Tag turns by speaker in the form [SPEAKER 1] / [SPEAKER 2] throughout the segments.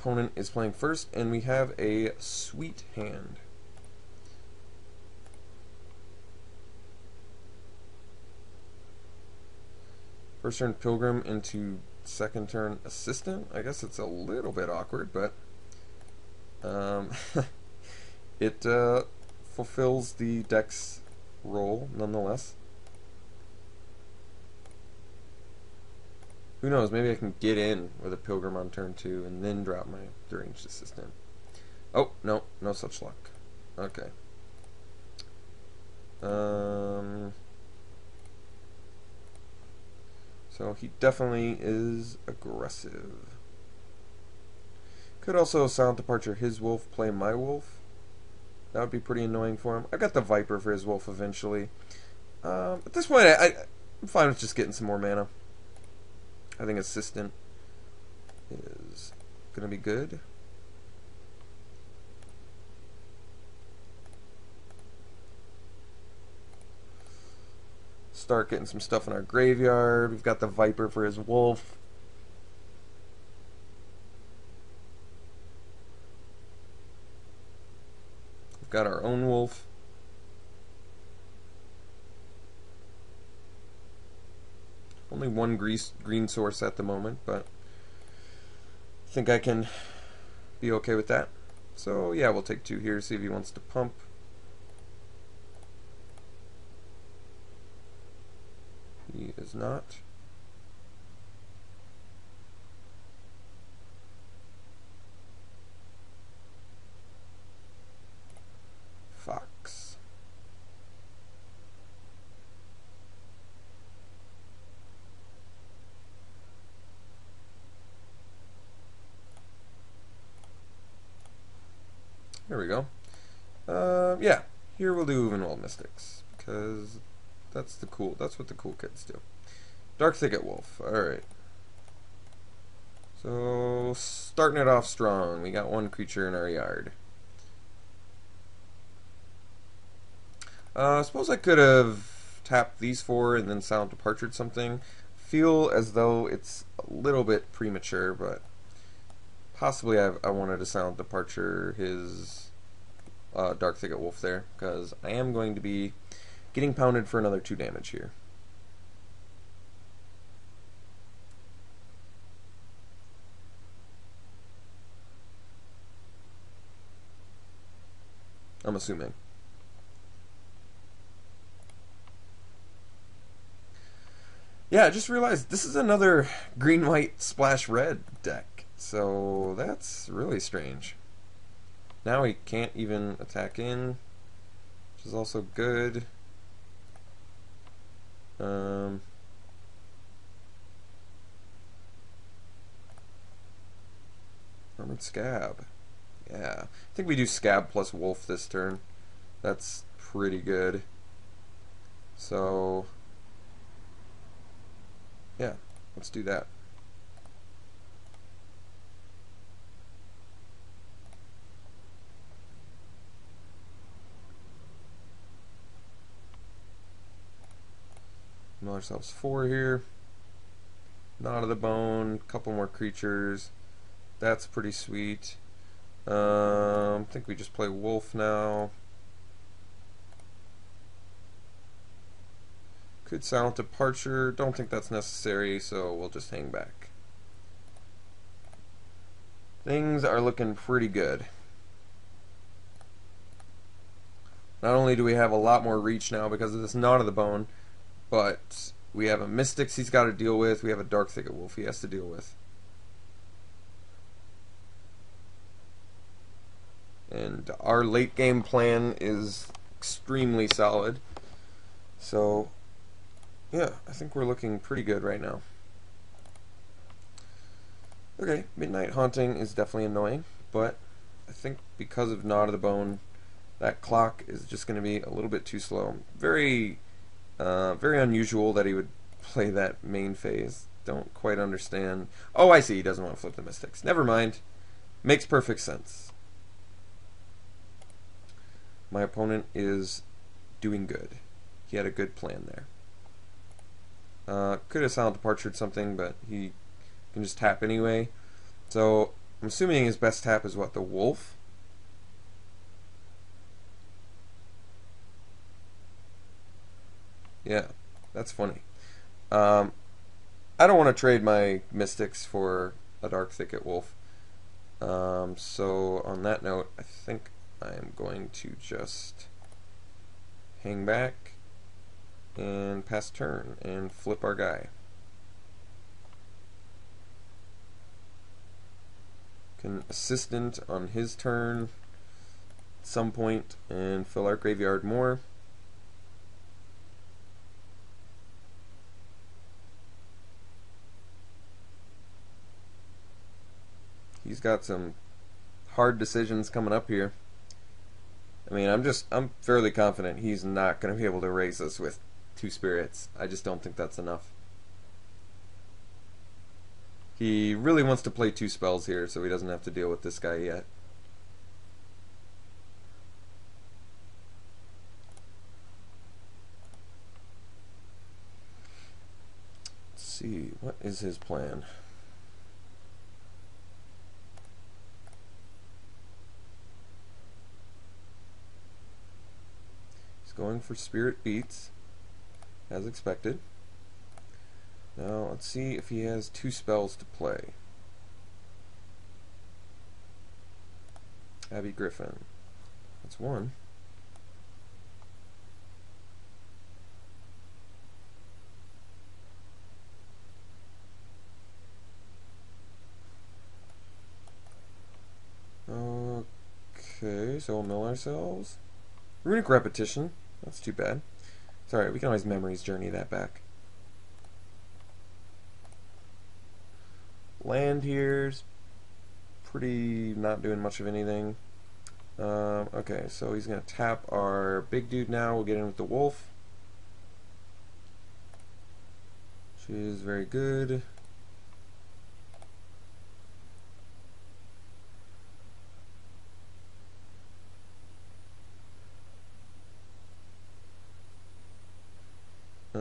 [SPEAKER 1] opponent is playing first, and we have a sweet hand. First turn Pilgrim into second turn Assistant. I guess it's a little bit awkward, but it fulfills the deck's role nonetheless. Who knows, maybe I can get in with a Pilgrim on turn 2 and then drop my deranged Assistant. Oh, no, no such luck. Okay. So he definitely is aggressive. Could also silent departure his wolf, play my wolf. That would be pretty annoying for him. I've got the Viper for his wolf eventually. At this point, I'm fine with just getting some more mana. I think Assistant is going to be good. Start getting some stuff in our graveyard. We've got the Viper for his wolf. We've got our own wolf. Only one green source at the moment, but I think I can be okay with that. So yeah, we'll take 2 here, see if he wants to pump. He is not. Fox. There we go. Yeah, here we'll do Uvenwald Mystics, because that's what the cool kids do. Dark Thicket Wolf. Alright. So, starting it off strong. We got 1 creature in our yard. I suppose I could have tapped these 4 and then silent departured something. Feel as though it's a little bit premature, but possibly I wanted to silent departure his Dark Thicket Wolf there, because I am going to be getting pounded for another 2 damage here. I'm assuming. Yeah, I just realized this is another green-white splash red deck, so that's really strange. Now he can't even attack in, which is also good. Armored Scab. Yeah, I think we do Scab plus Wolf this turn. That's pretty good. So, yeah, let's do that. Mill ourselves 4 here. Knot of the Bone, couple more creatures. That's pretty sweet. I think we just play Wolf now. Could silent departure. Don't think that's necessary, so we'll just hang back. Things are looking pretty good. Not only do we have a lot more reach now because of this Knot of the Bone, but we have a Mystics he's got to deal with. We have a Dark Thicket Wolf he has to deal with. And our late game plan is extremely solid. So, yeah, I think we're looking pretty good right now. Okay, Midnight Haunting is definitely annoying, but I think because of Knot of the Bone, that clock is just going to be a little bit too slow. Very unusual that he would play that main phase. Don't quite understand. Oh, I see, he doesn't want to flip the Mystics. Never mind. Makes perfect sense. My opponent is doing good. He had a good plan there. Could have silent departured something, but he can just tap anyway. So I'm assuming his best tap is what, the wolf? Yeah, that's funny. I don't want to trade my mystics for a Dark Thicket wolf. So on that note, I think I am going to just hang back and pass turn and flip our guy. Can assistant on his turn at some point and fill our graveyard more. He's got some hard decisions coming up here. I mean, I'm fairly confident he's not going to be able to raise us with 2 spirits. I just don't think that's enough. He really wants to play 2 spells here, so he doesn't have to deal with this guy yet. Let's see, what is his plan? He's going for Spirit Beats, as expected. Now, let's see if he has 2 spells to play. Abby Griffin. That's 1. Okay, so we'll mill ourselves. Runic Repetition. That's too bad. It's alright, we can always Memories Journey that back. Land here's pretty not doing much of anything. Okay, so he's going to tap our big dude now. We'll get in with the wolf. She is very good. I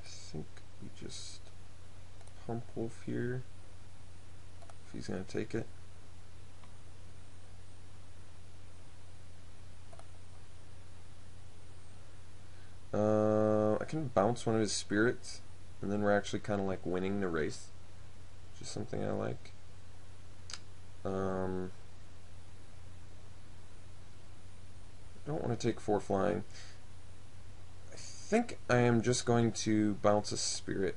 [SPEAKER 1] think we just pump wolf here if he's going to take it. I can bounce one of his spirits, and then we're actually kind of like winning the race, which is something I like. I don't want to take 4 flying. I think I am just going to bounce a spirit.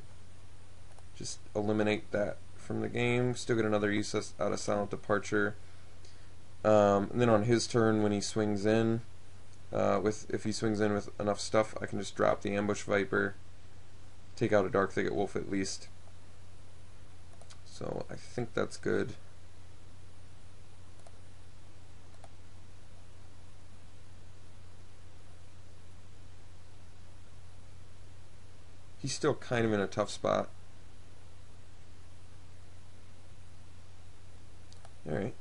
[SPEAKER 1] Just eliminate that from the game. Still get another use out of Silent Departure. And then on his turn, when he swings in, if he swings in with enough stuff, I can just drop the Ambush Viper, take out a Dark Thicket Wolf at least. So I think that's good. He's still kind of in a tough spot. Alright.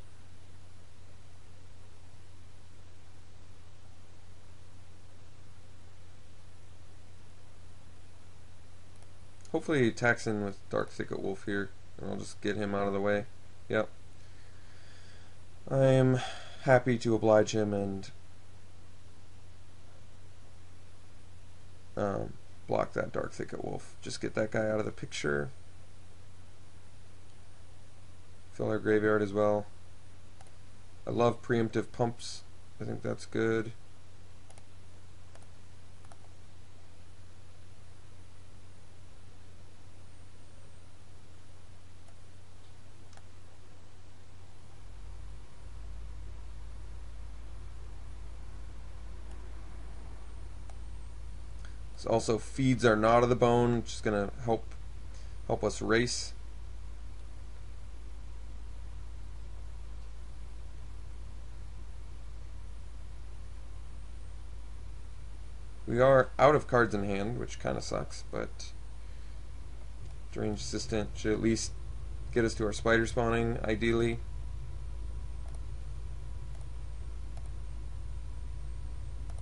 [SPEAKER 1] Hopefully he attacks in with Dark Thicket Wolf here, and I'll just get him out of the way. Yep. I'm happy to oblige him and block that Dark Thicket Wolf. Just get that guy out of the picture. Fill our graveyard as well. I love preemptive pumps. I think that's good. This also feeds our Knot of the Bone, which is going to help us race. We are out of cards in hand, which kind of sucks, but Strange Assistant should at least get us to our spider spawning, ideally.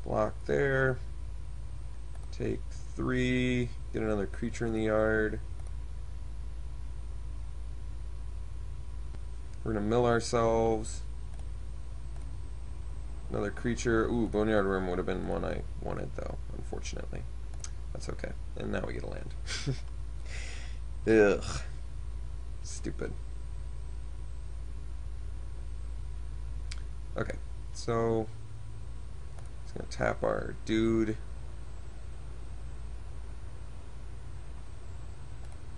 [SPEAKER 1] Block there. Take 3, get another creature in the yard. We're gonna mill ourselves. Another creature. Ooh, Boneyard Worm would have been one I wanted, though, unfortunately. That's okay. And now we get a land. Ugh. Stupid. Okay, so it's gonna tap our dude.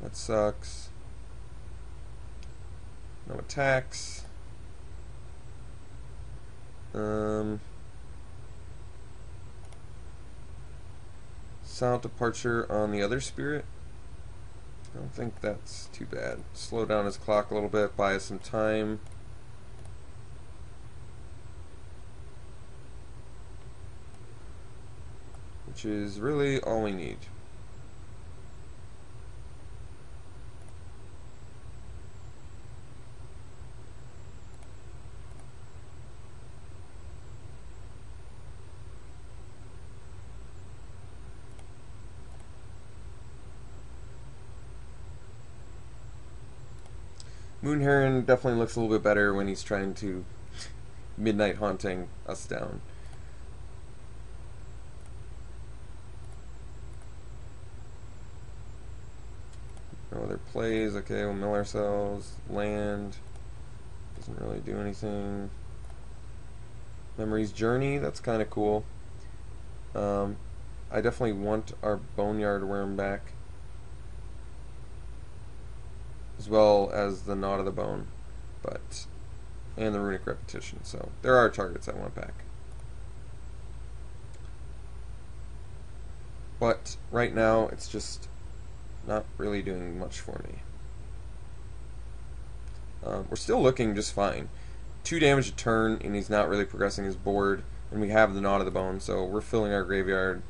[SPEAKER 1] That sucks. No attacks. Silent departure on the other spirit. I don't think that's too bad. Slow down his clock a little bit, buy us some time. Which is really all we need. Moon Heron definitely looks a little bit better when he's trying to midnight haunting us down. No other plays. Okay, we'll mill ourselves. Land. Doesn't really do anything. Memory's Journey. That's kind of cool. I definitely want our Boneyard Worm back, as well as the Knot of the Bone, and the Runic Repetition. So there are targets I want back. But right now it's just not really doing much for me. We're still looking just fine. 2 damage a turn, and he's not really progressing his board, and we have the Knot of the Bone, so we're filling our graveyard.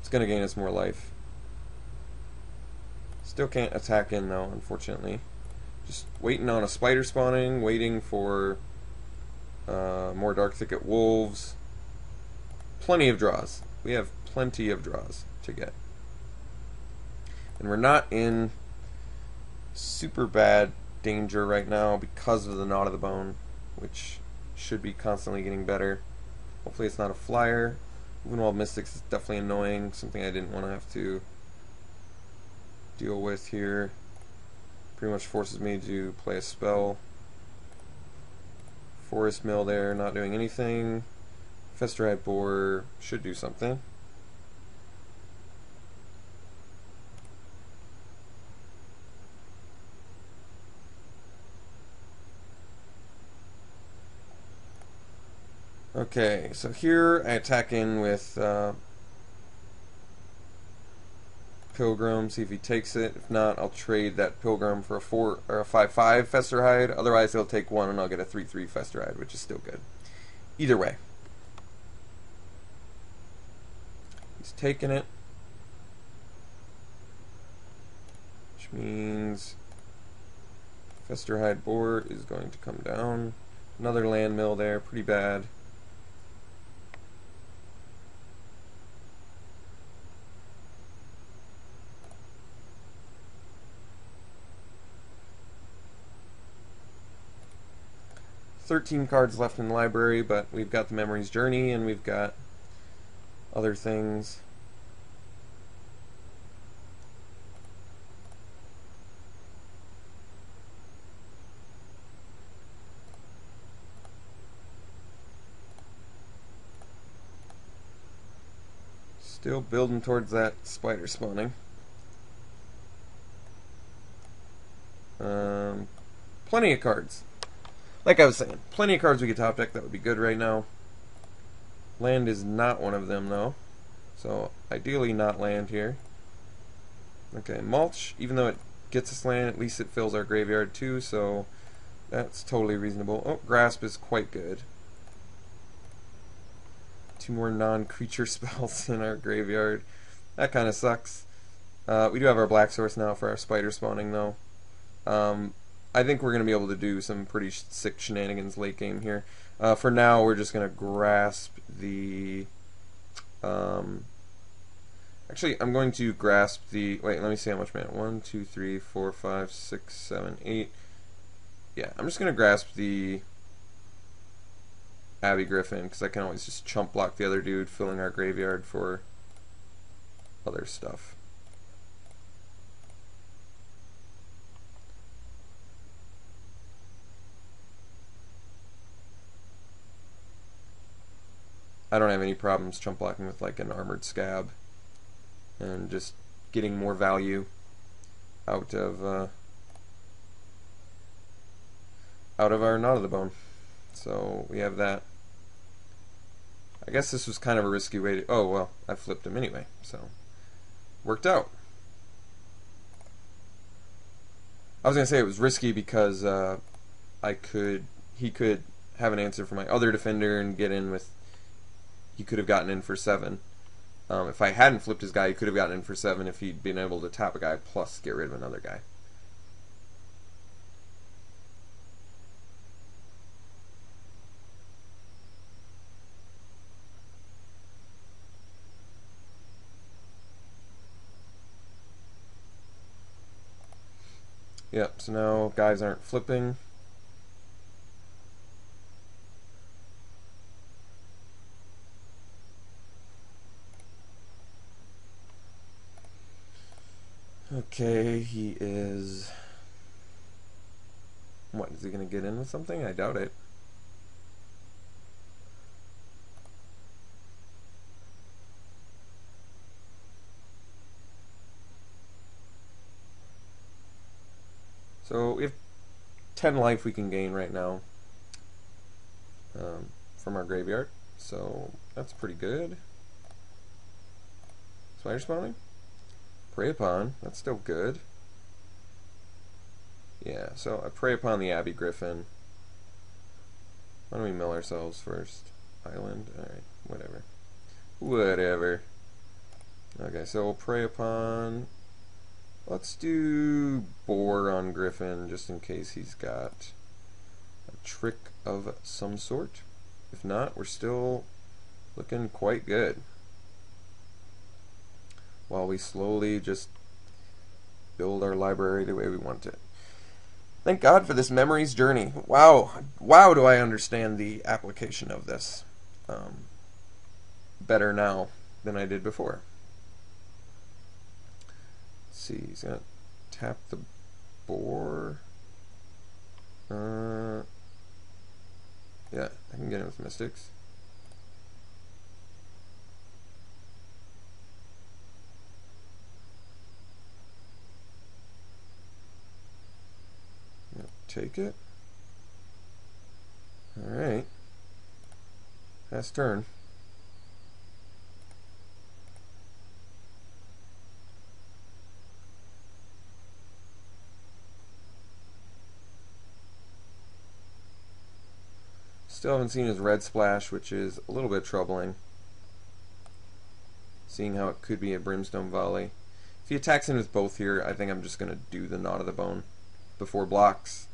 [SPEAKER 1] It's going to gain us more life. Still can't attack in though, unfortunately. Just waiting on a spider spawning, waiting for more Dark Thicket Wolves. Plenty of draws. We have plenty of draws to get. And we're not in super bad danger right now because of the Knot of the Bone, which should be constantly getting better. Hopefully it's not a flyer. Moonwald Mystics is definitely annoying, something I didn't want to have to deal with here. Pretty much forces me to play a spell. Forest Mill there, not doing anything. Festerite Boar should do something. Okay, so here I attack in with Pilgrim, see if he takes it. If not, I'll trade that Pilgrim for a 4 or a 5/5 Festerhide. Otherwise, he'll take 1 and I'll get a 3/3 Festerhide, which is still good. Either way, he's taking it, which means Festerhide Boar is going to come down. Another land mill there, pretty bad. $13 cards left in the library, but we've got the Memory's Journey and we've got other things. Still building towards that spider spawning. Plenty of cards. Like I was saying, plenty of cards we could top deck that would be good right now. Land is not one of them, though. So, ideally not land here. Okay, Mulch, even though it gets us land, at least it fills our graveyard too, so that's totally reasonable. Oh, Grasp is quite good. 2 more non-creature spells in our graveyard. That kind of sucks. We do have our Black Source now for our spider spawning, though. I think we're going to be able to do some pretty sick shenanigans late game here. For now, we're just going to grasp the... actually, I'm going to grasp the... Wait, let me see how much mana. 1, 2, 3, 4, 5, 6, 7, 8. yeah, I'm just going to grasp the Abbey Griffin, because I can always just chump block the other dude, filling our graveyard for other stuff. I don't have any problems chump blocking with like an Armored Scab and just getting more value out of our Knot of the Bone. So we have that. I guess this was kind of a risky way to... Oh, well, I flipped him anyway, so worked out. I was going to say it was risky because he could have an answer for my other defender and get in with... He could have gotten in for 7. If I hadn't flipped his guy, he could have gotten in for 7 if he'd been able to tap a guy plus get rid of another guy. Yep, so now guys aren't flipping. Okay, he is... What, is he going to get in with something? I doubt it. So we have 10 life we can gain right now from our graveyard, so that's pretty good. Spider spawning? Prey upon, that's still good. Yeah, so I prey upon the Abbey Griffin. Why don't we mill ourselves first? Island? Alright, whatever. Whatever. Okay, so we'll prey upon... Let's do Boar on Griffin, just in case he's got a trick of some sort. If not, we're still looking quite good. While we slowly just build our library the way we want it. Thank God for this memories journey. Wow, wow, do I understand the application of this better now than I did before. Let's see, he's gonna tap the Boar. Yeah, I can get him with Mystics. Take it. Alright. Pass turn. Still haven't seen his red splash, which is a little bit troubling. Seeing how it could be a Brimstone Volley. If he attacks in with both here, I think I'm just going to do the Knot of the Bone before blocks.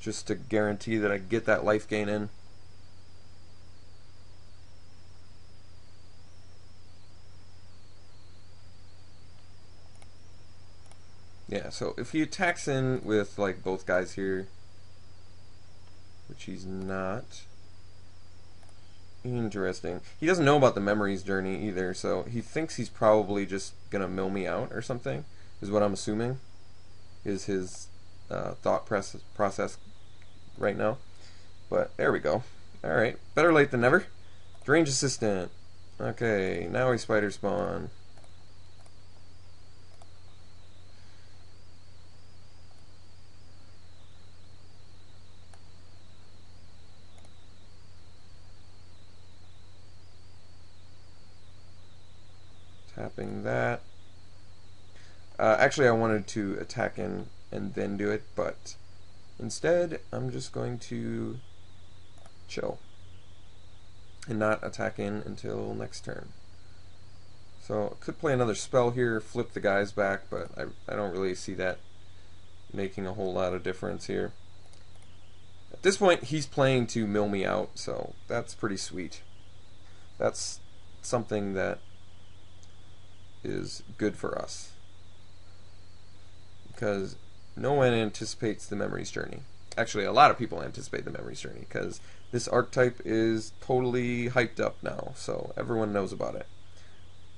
[SPEAKER 1] Just to guarantee that I get that life gain in. Yeah, so if he attacks in with like both guys here, which he's not. Interesting. He doesn't know about the memories journey either, so he thinks he's probably just gonna mill me out or something, is what I'm assuming is his thought process right now. But there we go. Alright, better late than never. Range assistant. Okay, now we spider spawn. Tapping that. Actually, I wanted to attack in and then do it, but instead, I'm just going to chill and not attack in until next turn. So, I could play another spell here, flip the guys back, but I don't really see that making a whole lot of difference here. At this point, he's playing to mill me out, so that's pretty sweet. That's something that is good for us. Because no one anticipates the memory's journey. Actually, a lot of people anticipate the memory's journey because this archetype is totally hyped up now, so everyone knows about it.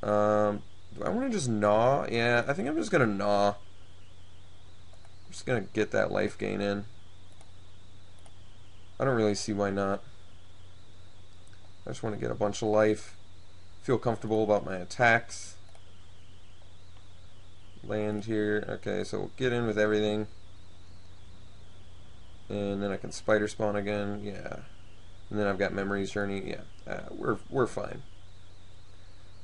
[SPEAKER 1] Do I want to just gnaw? Yeah, I think I'm just going to gnaw. I'm just going to get that life gain in. I don't really see why not. I just want to get a bunch of life. Feel comfortable about my attacks. Land here. Okay, so we'll get in with everything. And then I can spider spawn again. Yeah. And then I've got Memory's Journey. Yeah. We're fine.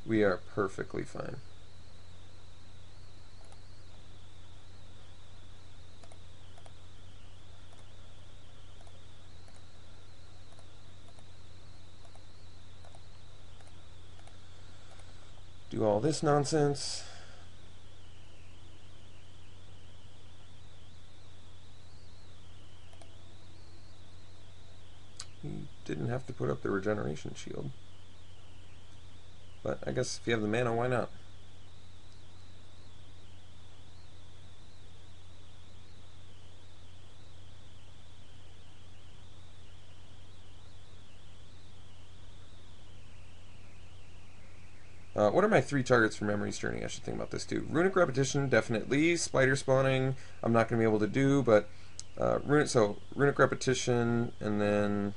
[SPEAKER 1] We are perfectly fine. Do all this nonsense. You didn't have to put up the regeneration shield. But I guess if you have the mana, why not? What are my 3 targets for Memory's Journey? I should think about this too. Runic Repetition, definitely. Spider Spawning, I'm not going to be able to do, but Runic Repetition, and then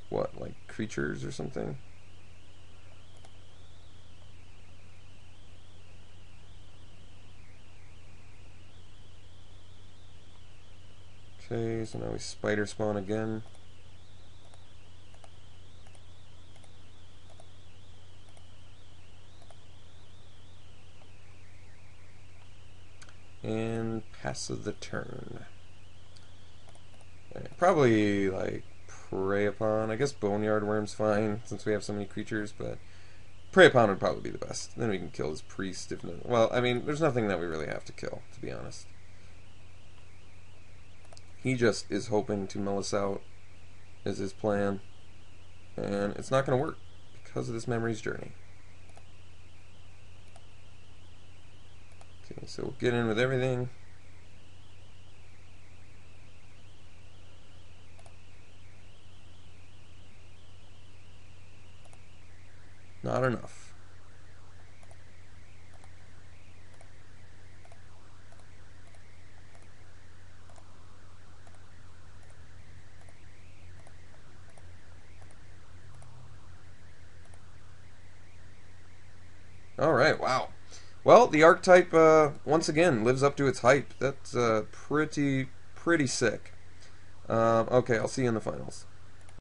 [SPEAKER 1] what, like creatures or something? Okay, so now we Spider Spawn again. And pass of the turn. Right, probably like Prey Upon. I guess Boneyard Worm's fine since we have so many creatures, but Prey Upon would probably be the best. Then we can kill his priest if no. Well, I mean, there's nothing that we really have to kill, to be honest. He just is hoping to mill us out, is his plan, and it's not going to work because of this Memory's Journey. Okay, so we'll get in with everything. Not enough. Alright, wow. Well, the archetype, once again, lives up to its hype. That's pretty sick. Okay, I'll see you in the finals.